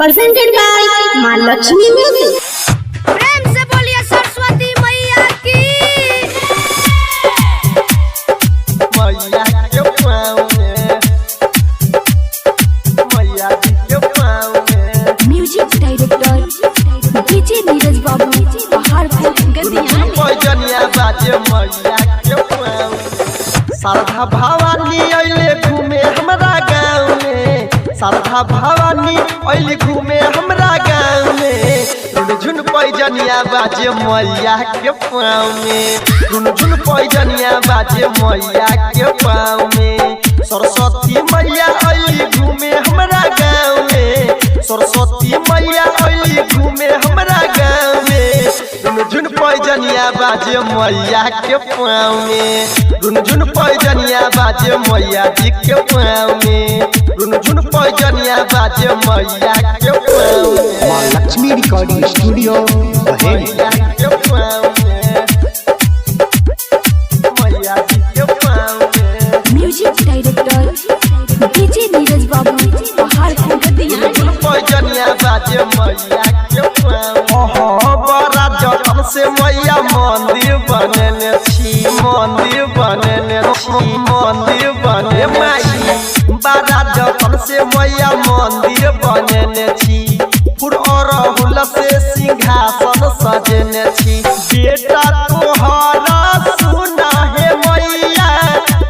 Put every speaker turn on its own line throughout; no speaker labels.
presented by माँ Lakshmi music.
प्रेम से बोलिए सरस्वती मैया की।
मैया के पाँव में, मैया के पाँव में।
म्यूजिक डायरेक्टर डीजे नीरज बाबू बाहर गदियान
पैजनिया बाजे मैया के पाँव में। शारदा भवानी अइले घूमे हमरा गाँव में, शारदा भवानी अइले घूमे हमरा गाँव में। झुन पैजनिया बाजे मैया के पाँव में, झुन पैजनिया बाजे मैया के पाँव में। सरस्वती मैया अइली घूमे हमरा गाँव में, सरस्वती मैया अइली घूमे हमरा गाँव में। झुन पैजनिया बाजे मैया के पाँव में, झुन पैजनिया बाजे मैया जी के पाँव में, झुन पैजनिया बाजे मैया के पाँव में।
माँ लक्ष्मी रिकॉर्डिंग स्टूडियो बहेड़ी।
मैया के पाँव में, मैया जी के पाँव में।
म्यूजिक डायरेक्टर डीजे नीरज बाबू बाहर गदियान
पैजनिया बाजे मैया के पाँव। बड़ा जतन से मैया मंदिर बनेने छी, मंदिर बनेने छी, मंदिर बने माई। बड़ा जतन से मैया मंदिर बनेने छी, फूल और हुल से सिंहासन सजेने छी। बेटा तोहरा सुना है मैया,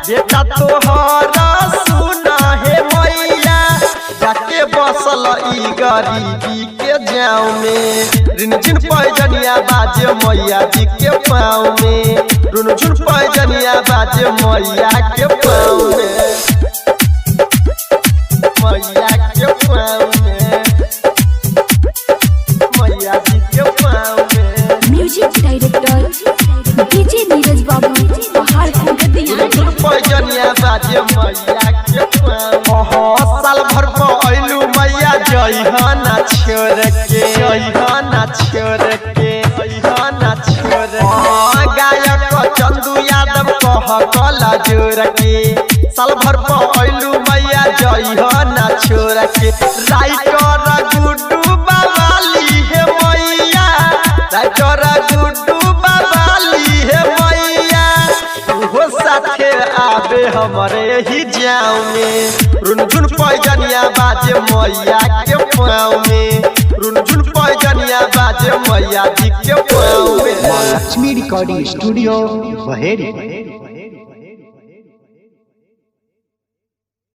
बेटा तोहरा सुना है मैया। जाके बसल ई गरीबी के जाँव में, रिनझिन पैजनिया बाजे मैया जी के पाँव में, रुनझुन पैजनिया बाजे मैया के पाँव में, मैया के पाँव में, मैया जी के पाँव में।
म्यूजिक डायरेक्टर डीजे नीरज बाबू बाहर गदियान
पैजनिया बाजे मैया के पाँव। साल भर पर अइलू मैया जइहना छोड़ के, जइहना छोड़ के, जइहना छोड़ के। गायक चंदू यादव कह कला जोड़ के, साल भर पर अइलू मैया जइहना छोड़ के। राइटर गुड्डू बाबाली है मैया, राइटर गुड्डू बाबाली है मैया। वो साथे आबे हमरे ही जाँव में, रुनझुन पैजनिया बाजे मैया के पाँव में, रुनझुन पैजनिया बाजे मैया जी के पाँव में।
माँ लक्ष्मी रिकॉर्डिंग स्टूडियो बहेड़ी।